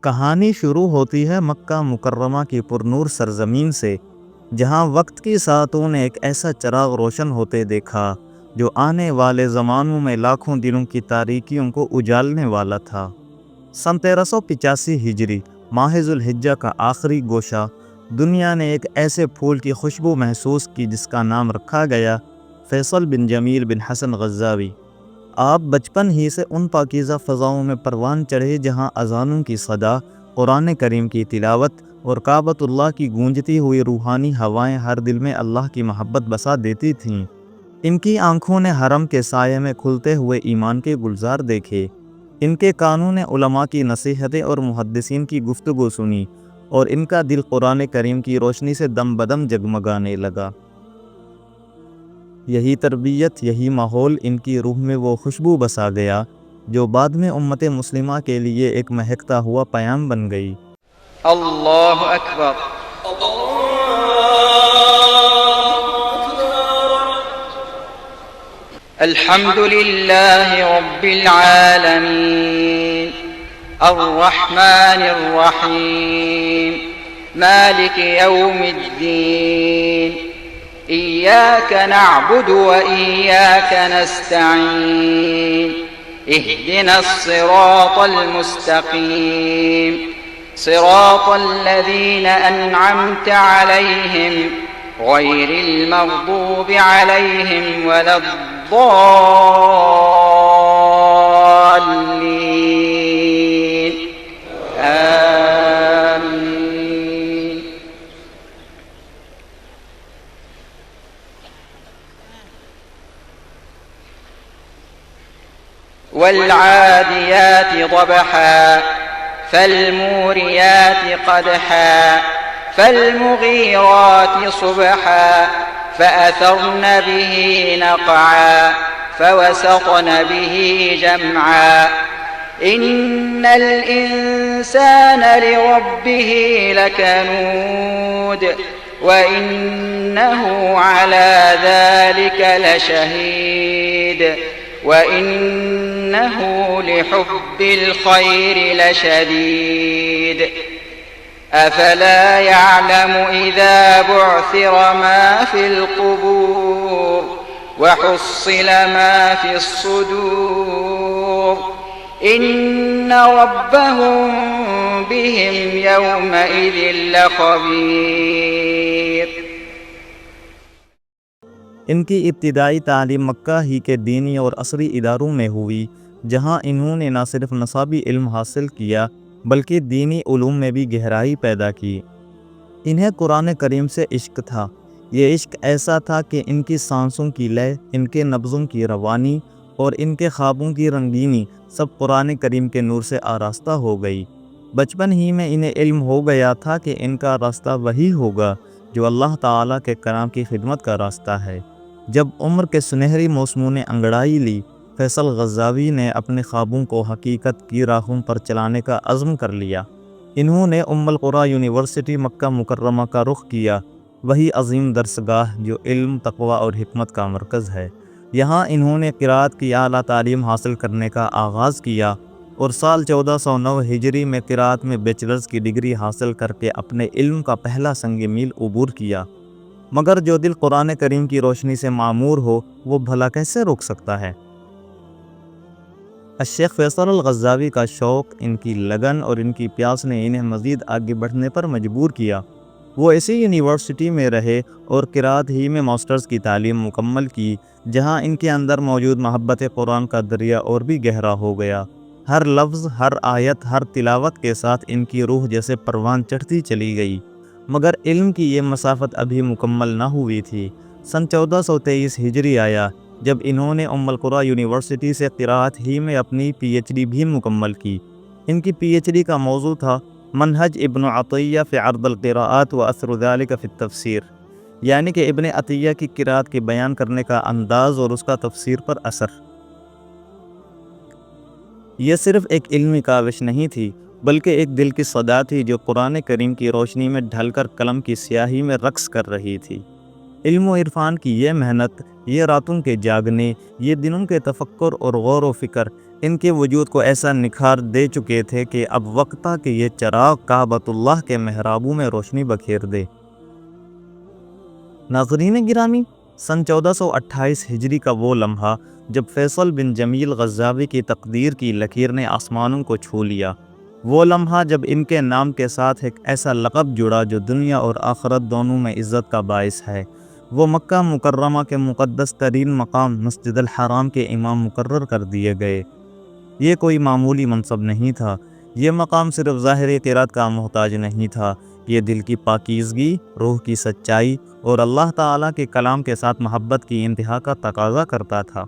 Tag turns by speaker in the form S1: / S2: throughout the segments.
S1: کہانی شروع ہوتی ہے مکہ مکرمہ کی پرنور سرزمین سے، جہاں وقت کی ساعتوں نے ایک ایسا چراغ روشن ہوتے دیکھا جو آنے والے زمانوں میں لاکھوں دنوں کی تاریکیوں کو اجالنے والا تھا۔ سن 1385 ہجری ماہ ذو الحجہ کا آخری گوشہ دنیا نے ایک ایسے پھول کی خوشبو محسوس کی جس کا نام رکھا گیا فیصل بن جمیل بن حسن غزاوی۔ آپ بچپن ہی سے ان پاکیزہ فضاؤں میں پروان چڑھے جہاں اذانوں کی صدا، قرآن کریم کی تلاوت اور کعبۃ اللہ کی گونجتی ہوئی روحانی ہوائیں ہر دل میں اللہ کی محبت بسا دیتی تھیں۔ ان کی آنکھوں نے حرم کے سائے میں کھلتے ہوئے ایمان کے گلزار دیکھے، ان کے کانوں نے علماء کی نصیحتیں اور محدثین کی گفتگو سنی، اور ان کا دل قرآن کریم کی روشنی سے دم بدم جگمگانے لگا۔ یہی تربیت، یہی ماحول ان کی روح میں وہ خوشبو بسا گیا جو بعد میں امت مسلمہ کے لیے ایک مہکتا ہوا پیام بن گئی۔
S2: اللہ اکبر۔ الحمد للہ رب العالمین الرحمن الرحیم مالک یوم الدین إياك نعبد وإياك نستعين اهدنا الصراط المستقيم صراط الذين أنعمت عليهم غير المغضوب عليهم ولا الضالين آمين۔ والعاديات ضبحا فالموريات قدحا فالمغيرات صبحا فأثرن به نقعا فوسطن به جمعا إن الإنسان لربه لكنود وإنه على ذلك لشهيد وإنه لحب الخير لشديد أفلا يعلم إذا بعثر ما في القبور وحصل ما في الصدور إن ربهم بهم يومئذ لخبير۔
S1: ان کی ابتدائی تعلیم مکہ ہی کے دینی اور عصری اداروں میں ہوئی، جہاں انہوں نے نہ صرف نصابی علم حاصل کیا بلکہ دینی علوم میں بھی گہرائی پیدا کی۔ انہیں قرآن کریم سے عشق تھا۔ یہ عشق ایسا تھا کہ ان کی سانسوں کی لے، ان کے نبضوں کی روانی اور ان کے خوابوں کی رنگینی سب قرآن کریم کے نور سے آراستہ ہو گئی۔ بچپن ہی میں انہیں علم ہو گیا تھا کہ ان کا راستہ وہی ہوگا جو اللہ تعالیٰ کے کلام کی خدمت کا راستہ ہے۔ جب عمر کے سنہری موسموں نے انگڑائی لی، فیصل غزاوی نے اپنے خوابوں کو حقیقت کی راہوں پر چلانے کا عزم کر لیا۔ انہوں نے القریٰ یونیورسٹی مکہ مکرمہ کا رخ کیا، وہی عظیم درسگاہ جو علم، تقوی اور حکمت کا مرکز ہے۔ یہاں انہوں نے قرات کی اعلیٰ تعلیم حاصل کرنے کا آغاز کیا اور سال 1409 ہجری میں قرات میں بیچلرز کی ڈگری حاصل کر کے اپنے علم کا پہلا سنگ میل عبور کیا۔ مگر جو دل قرآن کریم کی روشنی سے معمور ہو وہ بھلا کیسے روک سکتا ہے؟ الشیخ فیصل الغزاوی کا شوق، ان کی لگن اور ان کی پیاس نے انہیں مزید آگے بڑھنے پر مجبور کیا۔ وہ ایسی یونیورسٹی میں رہے اور قرات ہی میں ماسٹرز کی تعلیم مکمل کی، جہاں ان کے اندر موجود محبت قرآن کا دریا اور بھی گہرا ہو گیا۔ ہر لفظ، ہر آیت، ہر تلاوت کے ساتھ ان کی روح جیسے پروان چڑھتی چلی گئی۔ مگر علم کی یہ مسافت ابھی مکمل نہ ہوئی تھی۔ سن 1423 ہجری آیا جب انہوں نے القریٰ یونیورسٹی سے قرات ہی میں اپنی پی ایچ ڈی بھی مکمل کی۔ ان کی پی ایچ ڈی کا موضوع تھا منہج ابن عطیہ فی عرض القراءات و اثر ذلك فی التفسیر، یعنی کہ ابن عطیہ کی قرات کے بیان کرنے کا انداز اور اس کا تفسیر پر اثر۔ یہ صرف ایک علمی کاوش نہیں تھی بلکہ ایک دل کی صدا تھی جو قرآن کریم کی روشنی میں ڈھل کر قلم کی سیاہی میں رقص کر رہی تھی۔ علم و عرفان کی یہ محنت، یہ راتوں کے جاگنے، یہ دنوں کے تفکر اور غور و فکر ان کے وجود کو ایسا نکھار دے چکے تھے کہ اب وقت تھا کہ یہ چراغ کعبۃ اللہ کے محرابوں میں روشنی بکھیر دے۔ ناظرین گرامی، سن 1428 ہجری کا وہ لمحہ جب فیصل بن جمیل غزاوی کی تقدیر کی لکیر نے آسمانوں کو چھو لیا، وہ لمحہ جب ان کے نام کے ساتھ ایک ایسا لقب جڑا جو دنیا اور آخرت دونوں میں عزت کا باعث ہے، وہ مکہ مکرمہ کے مقدس ترین مقام مسجد الحرام کے امام مقرر کر دیے گئے۔ یہ کوئی معمولی منصب نہیں تھا، یہ مقام صرف ظاہری قرات کا محتاج نہیں تھا، یہ دل کی پاکیزگی، روح کی سچائی اور اللہ تعالیٰ کے کلام کے ساتھ محبت کی انتہا کا تقاضا کرتا تھا۔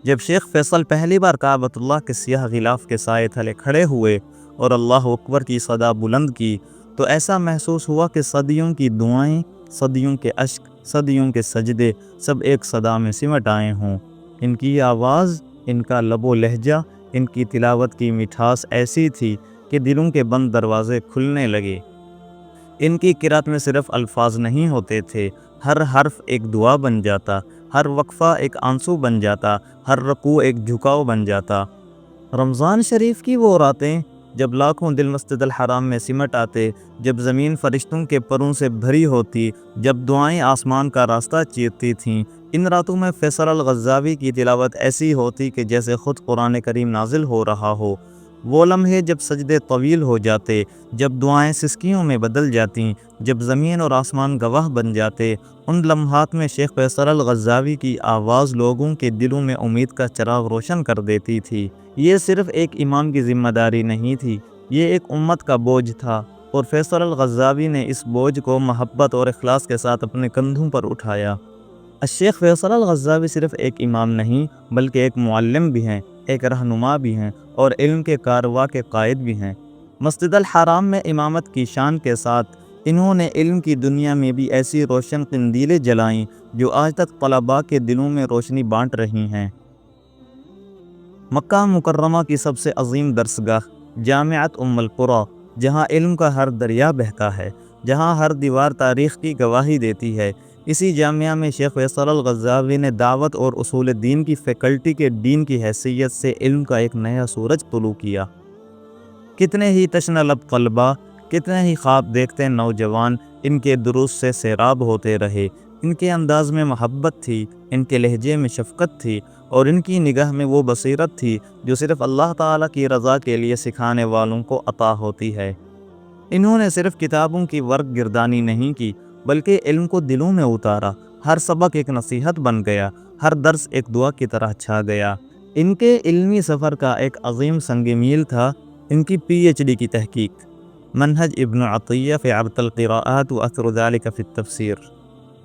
S1: جب شیخ فیصل پہلی بار کعبۃ اللہ کے سیاہ غلاف کے سائے تلے کھڑے ہوئے اور اللہ اکبر کی صدا بلند کی تو ایسا محسوس ہوا کہ صدیوں کی دعائیں، صدیوں کے اشک، صدیوں کے سجدے سب ایک صدا میں سمٹ آئے ہوں۔ ان کی آواز، ان کا لب و لہجہ، ان کی تلاوت کی مٹھاس ایسی تھی کہ دلوں کے بند دروازے کھلنے لگے۔ ان کی قرات میں صرف الفاظ نہیں ہوتے تھے، ہر حرف ایک دعا بن جاتا، ہر وقفہ ایک آنسو بن جاتا، ہر رکوع ایک جھکاؤ بن جاتا۔ رمضان شریف کی وہ راتیں جب لاکھوں دل مسجد الحرام میں سمٹ آتے، جب زمین فرشتوں کے پروں سے بھری ہوتی، جب دعائیں آسمان کا راستہ چیرتی تھیں، ان راتوں میں فیصل الغزاوی کی تلاوت ایسی ہوتی کہ جیسے خود قرآن کریم نازل ہو رہا ہو۔ وہ لمحے جب سجدے طویل ہو جاتے، جب دعائیں سسکیوں میں بدل جاتیں، جب زمین اور آسمان گواہ بن جاتے، ان لمحات میں شیخ فیصل الغزاوی کی آواز لوگوں کے دلوں میں امید کا چراغ روشن کر دیتی تھی۔ یہ صرف ایک امام کی ذمہ داری نہیں تھی، یہ ایک امت کا بوجھ تھا، اور فیصل الغزاوی نے اس بوجھ کو محبت اور اخلاص کے ساتھ اپنے کندھوں پر اٹھایا۔ الشیخ فیصل الغزاوی صرف ایک امام نہیں بلکہ ایک معلم بھی ہیں، ایک رہنما بھی ہیں اور علم کے کارواں کے قائد بھی ہیں۔ مسجد الحرام میں امامت کی شان کے ساتھ انہوں نے علم کی دنیا میں بھی ایسی روشن قندیلیں جلائیں جو آج تک طلباء کے دلوں میں روشنی بانٹ رہی ہیں۔ مکہ مکرمہ کی سب سے عظیم درسگاہ جامعۃ ام القری، جہاں علم کا ہر دریا بہتا ہے، جہاں ہر دیوار تاریخ کی گواہی دیتی ہے، اسی جامعہ میں شیخ فیصل الغزاوی نے دعوت اور اصول دین کی فیکلٹی کے ڈین کی حیثیت سے علم کا ایک نیا سورج طلوع کیا۔ کتنے ہی تشنہ لب طلباء، کتنے ہی خواب دیکھتے نوجوان ان کے دروس سے سیراب ہوتے رہے۔ ان کے انداز میں محبت تھی، ان کے لہجے میں شفقت تھی، اور ان کی نگاہ میں وہ بصیرت تھی جو صرف اللہ تعالیٰ کی رضا کے لیے سکھانے والوں کو عطا ہوتی ہے۔ انہوں نے صرف کتابوں کی ورق گردانی نہیں کی بلکہ علم کو دلوں میں اتارا۔ ہر سبق ایک نصیحت بن گیا، ہر درس ایک دعا کی طرح چھا گیا۔ ان کے علمی سفر کا ایک عظیم سنگ میل تھا ان کی PhD کی تحقیق، منہج ابن عطیہ فی عرض القراءات و اثر ذلك فی التفسیر،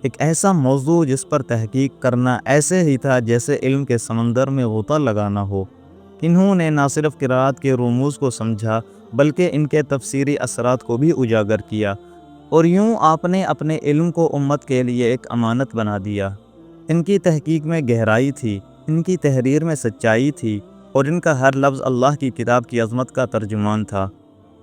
S1: ایک ایسا موضوع جس پر تحقیق کرنا ایسے ہی تھا جیسے علم کے سمندر میں غوطہ لگانا ہو۔ انہوں نے نہ صرف قراءات کے رموز کو سمجھا بلکہ ان کے تفسیری اثرات کو بھی اجاگر کیا، اور یوں آپ نے اپنے علم کو امت کے لیے ایک امانت بنا دیا۔ ان کی تحقیق میں گہرائی تھی، ان کی تحریر میں سچائی تھی، اور ان کا ہر لفظ اللہ کی کتاب کی عظمت کا ترجمان تھا۔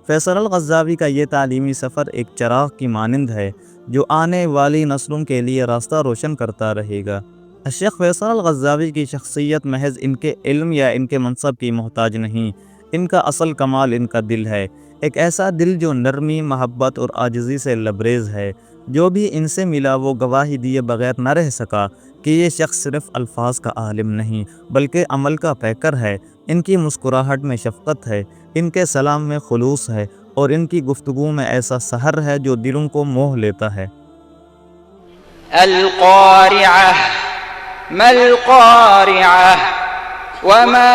S1: فیصل الغزاوی کا یہ تعلیمی سفر ایک چراغ کی مانند ہے جو آنے والی نسلوں کے لیے راستہ روشن کرتا رہے گا۔ الشیخ فیصل الغزاوی کی شخصیت محض ان کے علم یا ان کے منصب کی محتاج نہیں، ان کا اصل کمال ان کا دل ہے، ایک ایسا دل جو نرمی، محبت اور عاجزی سے لبریز ہے۔ جو بھی ان سے ملا وہ گواہی دیے بغیر نہ رہ سکا کہ یہ شخص صرف الفاظ کا عالم نہیں بلکہ عمل کا پیکر ہے۔ ان کی مسکراہٹ میں شفقت ہے، ان کے سلام میں خلوص ہے، اور ان کی گفتگو میں ایسا سحر ہے جو دلوں کو موہ لیتا ہے۔
S2: القارعہ ما القارعہ وما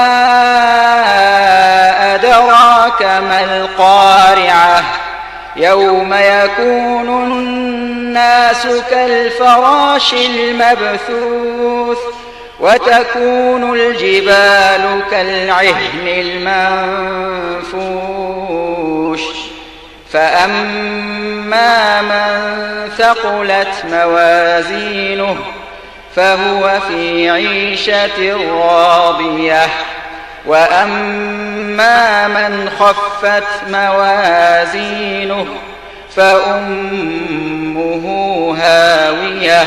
S2: أدراك ما القارعة يوم يكون الناس كالفراش المبثوث وتكون الجبال كالعهن المنفوش فأما من ثقلت موازينه فهو في عيشة راضية وأما من خفت موازينه فأمه هاوية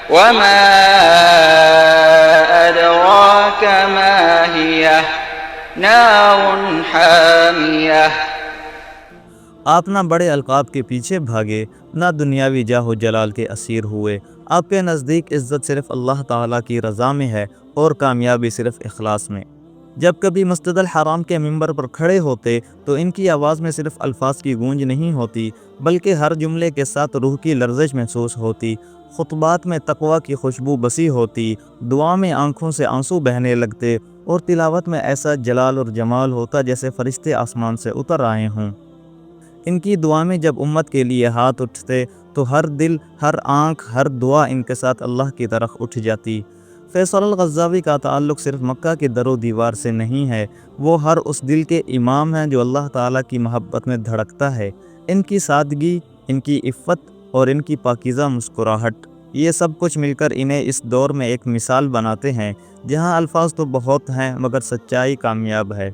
S2: وما أدراك أدراك ما هي نار حامية
S1: آپ نہ بڑے القاب کے پیچھے بھاگے، نہ دنیاوی جاہ و جلال کے اسیر ہوئے۔ آپ کے نزدیک عزت صرف اللہ تعالیٰ کی رضا میں ہے اور کامیابی صرف اخلاص میں۔ جب کبھی مسجد الحرام کے منبر پر کھڑے ہوتے تو ان کی آواز میں صرف الفاظ کی گونج نہیں ہوتی، بلکہ ہر جملے کے ساتھ روح کی لرزش محسوس ہوتی۔ خطبات میں تقویٰ کی خوشبو بسی ہوتی، دعا میں آنکھوں سے آنسو بہنے لگتے، اور تلاوت میں ایسا جلال اور جمال ہوتا جیسے فرشتے آسمان سے اتر آئے ہوں۔ ان کی دعا میں جب امت کے لیے ہاتھ اٹھتے تو ہر دل، ہر آنکھ، ہر دعا ان کے ساتھ اللہ کی طرف اٹھ جاتی۔ فیصل الغزاوی کا تعلق صرف مکہ کے در و دیوار سے نہیں ہے، وہ ہر اس دل کے امام ہیں جو اللہ تعالیٰ کی محبت میں دھڑکتا ہے۔ ان کی سادگی، ان کی عفت اور ان کی پاکیزہ مسکراہٹ، یہ سب کچھ مل کر انہیں اس دور میں ایک مثال بناتے ہیں جہاں الفاظ تو بہت ہیں مگر سچائی کامیاب ہے۔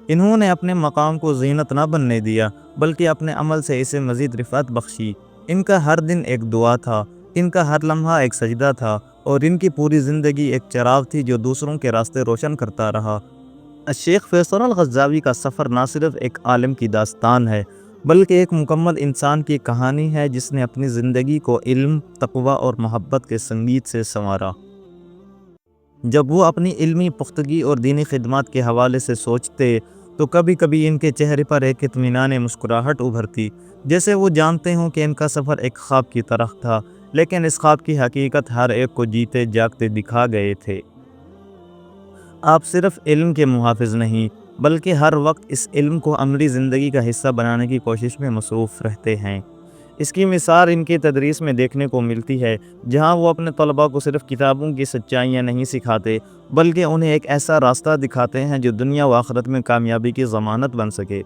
S1: انہوں نے اپنے مقام کو زینت نہ بننے دیا بلکہ اپنے عمل سے اسے مزید رفعت بخشی۔ ان کا ہر دن ایک دعا تھا، ان کا ہر لمحہ ایک سجدہ تھا، اور ان کی پوری زندگی ایک چراغ تھی جو دوسروں کے راستے روشن کرتا رہا۔ شیخ فیصل الغزاوی کا سفر نہ صرف ایک عالم کی داستان ہے بلکہ ایک مکمل انسان کی کہانی ہے جس نے اپنی زندگی کو علم، تقویٰ اور محبت کے سنگیت سے سنوارا۔ جب وہ اپنی علمی پختگی اور دینی خدمات کے حوالے سے سوچتے تو کبھی کبھی ان کے چہرے پر ایک اطمینان مسکراہٹ ابھرتی، جیسے وہ جانتے ہوں کہ ان کا سفر ایک خواب کی طرح تھا، لیکن اس خواب کی حقیقت ہر ایک کو جیتے جاگتے دکھا گئے تھے۔ آپ صرف علم کے محافظ نہیں بلکہ ہر وقت اس علم کو عملی زندگی کا حصہ بنانے کی کوشش میں مصروف رہتے ہیں۔ اس کی مثال ان کی تدریس میں دیکھنے کو ملتی ہے، جہاں وہ اپنے طلباء کو صرف کتابوں کی سچائیاں نہیں سکھاتے بلکہ انہیں ایک ایسا راستہ دکھاتے ہیں جو دنیا و آخرت میں کامیابی کی ضمانت بن سکے۔